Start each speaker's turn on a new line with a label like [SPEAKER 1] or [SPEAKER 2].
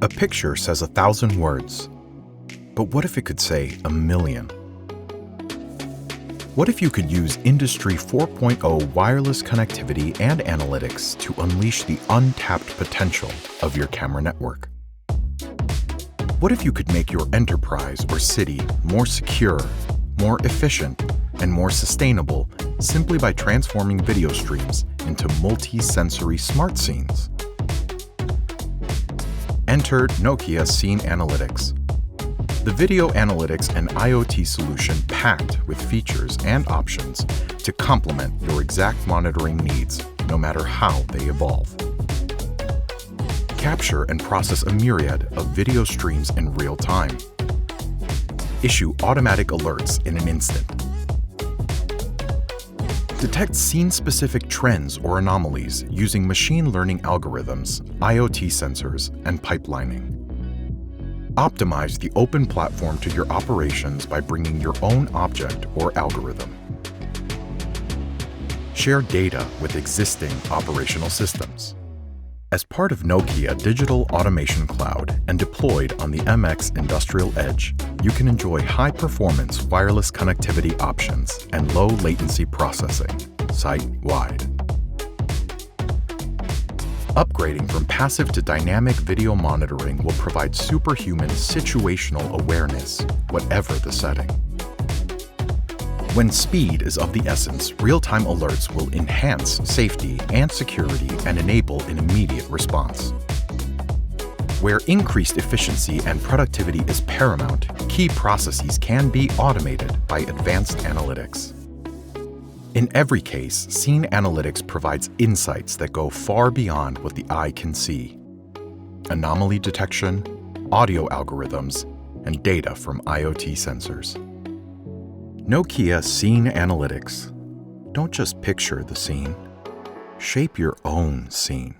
[SPEAKER 1] A picture says 1,000 words, but what if it could say 1,000,000? What if you could use Industry 4.0 wireless connectivity and analytics to unleash the untapped potential of your camera network? What if you could make your enterprise or city more secure, more efficient, and more sustainable simply by transforming video streams into multi-sensory smart scenes? Enter Nokia Scene Analytics, the video analytics and IoT solution packed with features and options to complement your exact monitoring needs, no matter how they evolve. Capture and process a myriad of video streams in real time. Issue automatic alerts in an instant. Detect scene-specific trends or anomalies using machine learning algorithms, IoT sensors, and pipelining. Optimize the open platform to your operations by bringing your own object or algorithm. Share data with existing operational systems. As part of Nokia Digital Automation Cloud and deployed on the MX Industrial Edge, you can enjoy high-performance wireless connectivity options and low-latency processing, site-wide. Upgrading from passive to dynamic video monitoring will provide superhuman situational awareness, whatever the setting. When speed is of the essence, real-time alerts will enhance safety and security and enable an immediate response. Where increased efficiency and productivity is paramount, key processes can be automated by advanced analytics. In every case, Scene Analytics provides insights that go far beyond what the eye can see. Anomaly detection, audio algorithms, and data from IoT sensors. Nokia Scene Analytics. Don't just picture the scene. Shape your own scene.